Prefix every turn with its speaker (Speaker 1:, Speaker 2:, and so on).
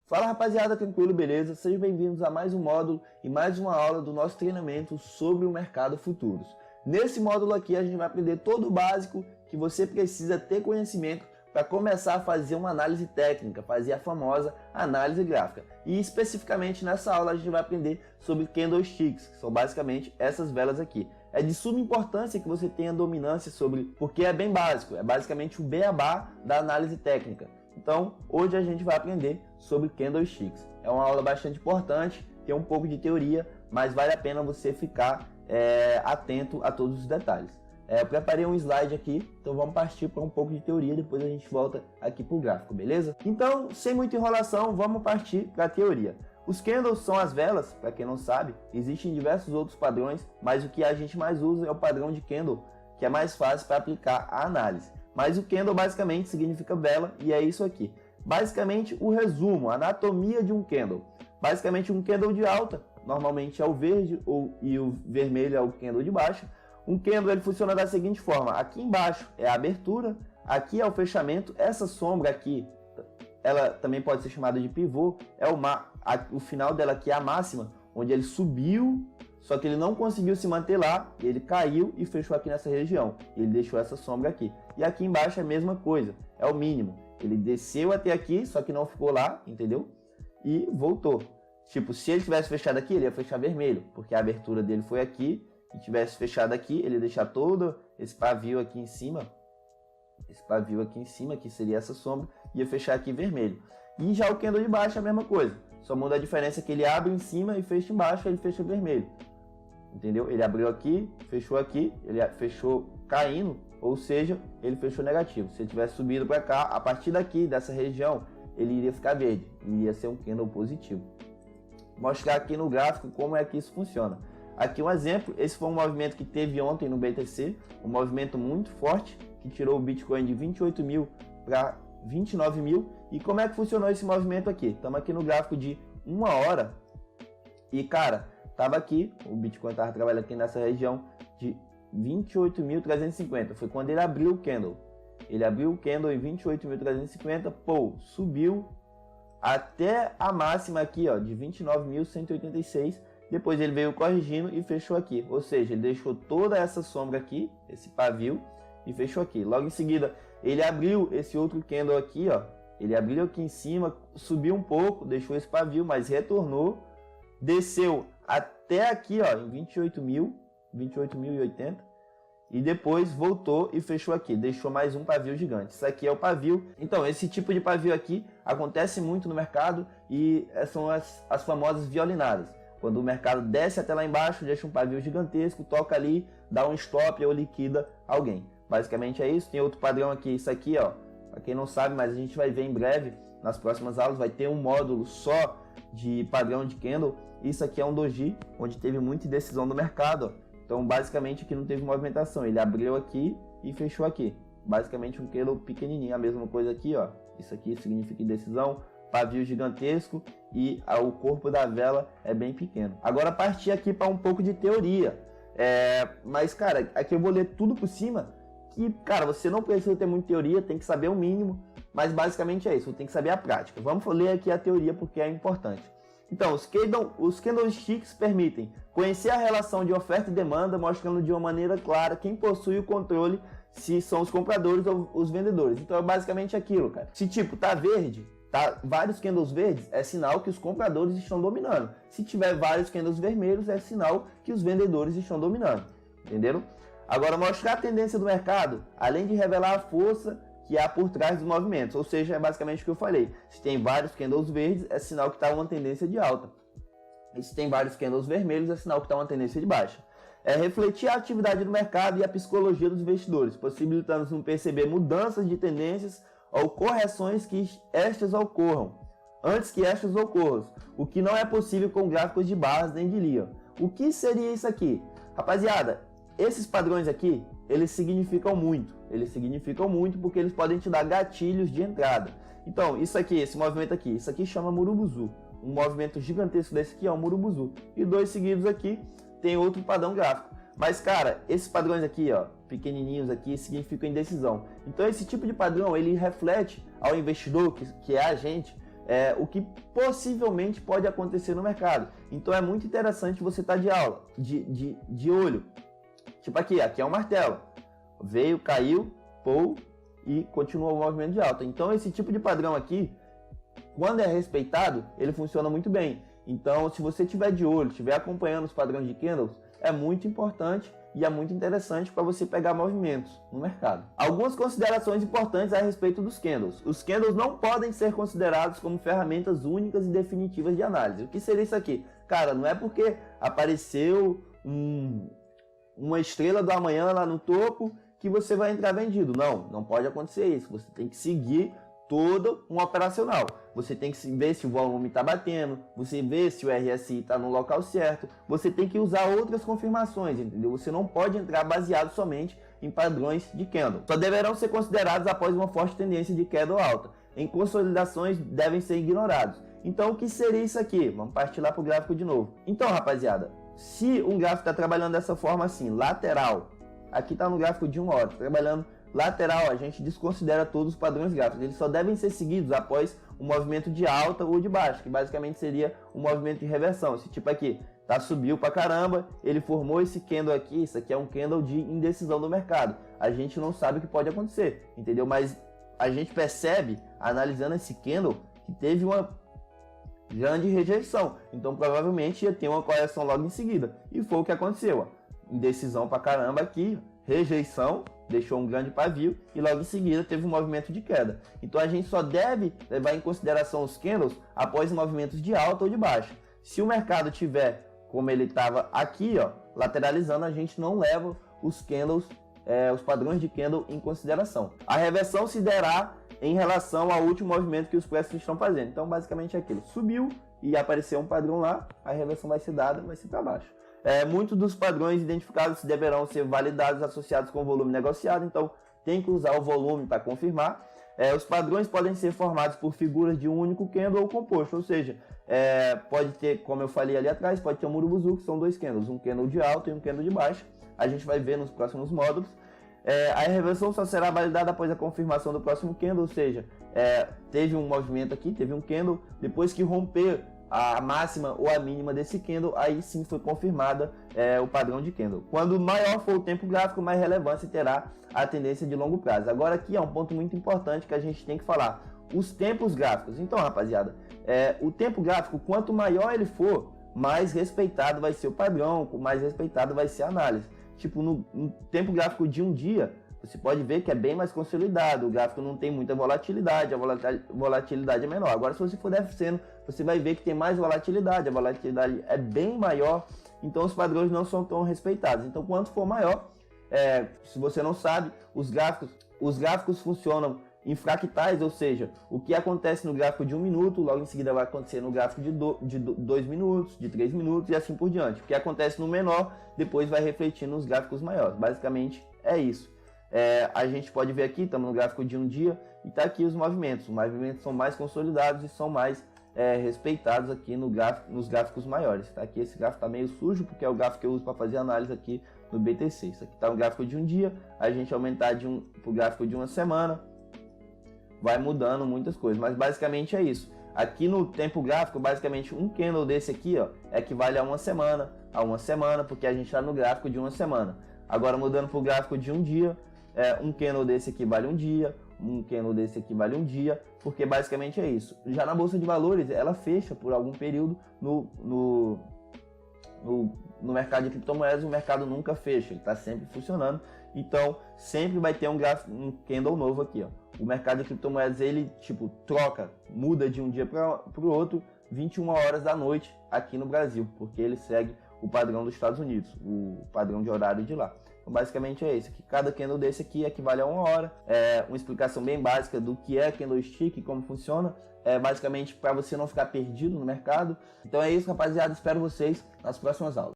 Speaker 1: Fala rapaziada, tranquilo, beleza? Sejam bem-vindos a mais um módulo e mais uma aula do nosso treinamento sobre o mercado futuros. Nesse módulo aqui a gente vai aprender todo o básico que você precisa ter conhecimento para começar a fazer uma análise técnica, fazer a famosa análise gráfica. E especificamente nessa aula a gente vai aprender sobre candlesticks, que são basicamente essas velas aqui. É de suma importância que você tenha dominância sobre, porque é bem básico, é basicamente o beabá da análise técnica. Então, hoje a gente vai aprender sobre candlesticks. É uma aula bastante importante, tem um pouco de teoria, mas vale a pena você ficar atento a todos os detalhes. Eu preparei um slide aqui, então vamos partir para um pouco de teoria, depois a gente volta aqui para o gráfico, beleza? Então, sem muita enrolação, vamos partir para a teoria. Os candles são as velas, para quem não sabe, existem diversos outros padrões, mas o que a gente mais usa é o padrão de candle, que é mais fácil para aplicar a análise. Mas o candle basicamente significa vela e é isso aqui. Basicamente o resumo, a anatomia de um candle. Basicamente um candle de alta, normalmente é o verde e o vermelho é o candle de baixo. Um candle ele funciona da seguinte forma, aqui embaixo é a abertura, aqui é o fechamento, essa sombra aqui, ela também pode ser chamada de pivô, é o final dela aqui é a máxima, onde ele subiu, só que ele não conseguiu se manter lá, ele caiu e fechou aqui nessa região, ele deixou essa sombra aqui. E aqui embaixo é a mesma coisa, é o mínimo, ele desceu até aqui, só que não ficou lá, entendeu? E voltou. Tipo, se ele tivesse fechado aqui, ele ia fechar vermelho, porque a abertura dele foi aqui, e tivesse fechado aqui, ele ia deixar todo esse pavio aqui em cima, que seria essa sombra, ia fechar aqui vermelho. E já o candle de baixo é a mesma coisa, só muda a diferença que ele abre em cima e fecha embaixo, ele fecha vermelho. Entendeu? Ele abriu aqui, ele fechou caindo, ou seja, ele fechou negativo. Se ele tivesse subido para cá, a partir daqui, dessa região, ele iria ficar verde, iria ser um candle positivo. Vou mostrar aqui no gráfico como é que isso funciona. Aqui um exemplo, esse foi um movimento que teve ontem no BTC, um movimento muito forte, que tirou o Bitcoin de 28 mil para 29 mil. E como é que funcionou esse movimento aqui? Estamos aqui no gráfico de 1 hora e, cara, tava aqui, o Bitcoin estava trabalhando aqui nessa região de 28.350, foi quando ele abriu o candle. Ele abriu o candle em 28.350, pô, subiu até a máxima aqui, ó, de 29.186. Depois ele veio corrigindo e fechou aqui, ou seja, ele deixou toda essa sombra aqui, esse pavio, e fechou aqui. Logo em seguida, ele abriu esse outro candle aqui, ó, ele abriu aqui em cima, subiu um pouco, deixou esse pavio, mas retornou, desceu até aqui, ó, em 28.080, e depois voltou e fechou aqui, deixou mais um pavio gigante. Isso aqui é o pavio. Então, esse tipo de pavio aqui acontece muito no mercado e são as famosas violinadas. Quando o mercado desce até lá embaixo, deixa um pavio gigantesco, toca ali, dá um stop ou liquida alguém. Basicamente é isso. Tem outro padrão aqui, isso aqui, ó, para quem não sabe, mas a gente vai ver em breve, nas próximas aulas, vai ter um módulo só de padrão de candle. Isso aqui é um doji, onde teve muita indecisão do mercado, ó. Então, basicamente, aqui não teve movimentação. Ele abriu aqui e fechou aqui. Basicamente, um candle pequenininho. A mesma coisa aqui, ó. Isso aqui significa indecisão, pavio gigantesco e o corpo da vela é bem pequeno. Agora, partir aqui para um pouco de teoria. Mas, cara, aqui eu vou ler tudo por cima. Que, cara, você não precisa ter muita teoria, tem que saber o mínimo. Mas, basicamente, é isso. Você tem que saber a prática. Vamos ler aqui a teoria porque é importante. Então, os candlesticks permitem conhecer a relação de oferta e demanda, mostrando de uma maneira clara quem possui o controle, se são os compradores ou os vendedores. Então, é basicamente aquilo, cara. Se, tipo, tá verde, tá vários candles verdes, é sinal que os compradores estão dominando. Se tiver vários candles vermelhos, é sinal que os vendedores estão dominando. Entenderam? Agora, mostrar a tendência do mercado, além de revelar a força que há por trás dos movimentos, ou seja, é basicamente o que eu falei. Se tem vários candles verdes, é sinal que está uma tendência de alta. E se tem vários candles vermelhos, é sinal que está uma tendência de baixa. É refletir a atividade do mercado e a psicologia dos investidores, possibilitando-nos perceber mudanças de tendências ou correções que estas ocorram, antes que estas ocorram, o que não é possível com gráficos de barras nem de linha. O que seria isso aqui? Rapaziada, esses padrões aqui, eles significam muito porque eles podem te dar gatilhos de entrada. Então, isso aqui, esse movimento aqui, isso aqui chama Murubuzu. Um movimento gigantesco desse aqui é um Murubuzu. E dois seguidos aqui tem outro padrão gráfico. Mas, cara, esses padrões aqui, ó, pequenininhos aqui, significam indecisão. Então, esse tipo de padrão, ele reflete ao investidor, que é a gente, o que possivelmente pode acontecer no mercado. Então é muito interessante você estar de olho. Tipo aqui é um martelo. Veio, caiu, pô, e continua o movimento de alta. Então esse tipo de padrão aqui, quando é respeitado, ele funciona muito bem. Então se você estiver de olho, estiver acompanhando os padrões de candles, é muito importante e é muito interessante para você pegar movimentos no mercado. Algumas considerações importantes a respeito dos candles. Os candles não podem ser considerados como ferramentas únicas e definitivas de análise. O que seria isso aqui? Cara, não é porque apareceu uma estrela do amanhã lá no topo que você vai entrar vendido. Não pode acontecer isso. Você tem que seguir todo um operacional. Você tem que ver se o volume está batendo, você vê se o RSI está no local certo, você tem que usar outras confirmações, entendeu? Você não pode entrar baseado somente em padrões de candle. Só deverão ser considerados após uma forte tendência de queda ou alta. Em consolidações devem ser ignorados. Então o que seria isso aqui? Vamos partir lá para o gráfico de novo. Então, rapaziada, se um gráfico está trabalhando dessa forma assim, lateral, aqui está no gráfico de 1 hora, trabalhando lateral, a gente desconsidera todos os padrões gráficos. Eles só devem ser seguidos após um movimento de alta ou de baixa, que basicamente seria um movimento de reversão. Esse tipo aqui, subiu pra caramba, ele formou esse candle aqui, isso aqui é um candle de indecisão do mercado. A gente não sabe o que pode acontecer, entendeu? Mas a gente percebe, analisando esse candle, que teve uma grande rejeição. Então provavelmente ia ter uma correção logo em seguida. E foi o que aconteceu, ó. Indecisão pra caramba aqui, rejeição, deixou um grande pavio e logo em seguida teve um movimento de queda. Então a gente só deve levar em consideração os candles após movimentos de alta ou de baixa. Se o mercado tiver como ele estava aqui, ó, lateralizando, a gente não leva os candles, os padrões de candle em consideração. A reversão se dará em relação ao último movimento que os preços estão fazendo. Então basicamente é aquilo, subiu e apareceu um padrão lá, a reversão vai ser dada, vai ser para baixo. Muitos dos padrões identificados deverão ser validados associados com o volume negociado, então tem que usar o volume para confirmar. Os padrões podem ser formados por figuras de um único candle ou composto, ou seja, pode ter, como eu falei ali atrás, pode ter um Murubuzu, que são dois candles, um candle de alta e um candle de baixa. A gente vai ver nos próximos módulos. A reversão só será validada após a confirmação do próximo candle, ou seja, teve um movimento aqui, teve um candle, depois que romper a máxima ou a mínima desse candle, aí sim foi confirmada o padrão de candle. Quando maior for o tempo gráfico, mais relevância terá a tendência de longo prazo. Agora aqui é um ponto muito importante que a gente tem que falar, os tempos gráficos. Então, rapaziada, o tempo gráfico, quanto maior ele for, mais respeitado vai ser o padrão, mais respeitado vai ser a análise. Tipo, no tempo gráfico de um dia, você pode ver que é bem mais consolidado, o gráfico não tem muita volatilidade, a volatilidade é menor. Agora, se você for descendo, você vai ver que tem mais volatilidade, a volatilidade é bem maior, então os padrões não são tão respeitados. Então, quanto for maior, se você não sabe, os gráficos funcionam em fractais, ou seja, o que acontece no gráfico de 1 minuto, logo em seguida vai acontecer no gráfico de 2 minutos, de 3 minutos e assim por diante. O que acontece no menor, depois vai refletir nos gráficos maiores. Basicamente é isso. A gente pode ver aqui, estamos no gráfico de um dia e está aqui os movimentos. Os movimentos são mais consolidados e são mais respeitados aqui nos gráficos maiores. Tá? Aqui esse gráfico está meio sujo porque é o gráfico que eu uso para fazer análise aqui no BTC. Isso aqui está no gráfico de um dia, a gente aumentar para o gráfico de uma semana, vai mudando muitas coisas, mas basicamente é isso. Aqui no tempo gráfico, basicamente um candle desse aqui, ó, equivale a uma semana, porque a gente está no gráfico de uma semana. Agora mudando para o gráfico de um dia, um candle desse aqui vale um dia, um candle desse aqui vale um dia, porque basicamente é isso. Já na Bolsa de Valores, ela fecha por algum período no mercado de criptomoedas, o mercado nunca fecha, ele está sempre funcionando, então sempre vai ter um candle novo aqui, ó. O mercado de criptomoedas, ele tipo muda de um dia para o outro, 21 horas da noite aqui no Brasil, porque ele segue o padrão dos Estados Unidos, o padrão de horário de lá. Então basicamente é isso, que cada candle desse aqui equivale a 1 hora, uma explicação bem básica do que é candlestick e como funciona, basicamente para você não ficar perdido no mercado. Então é isso, rapaziada, espero vocês nas próximas aulas.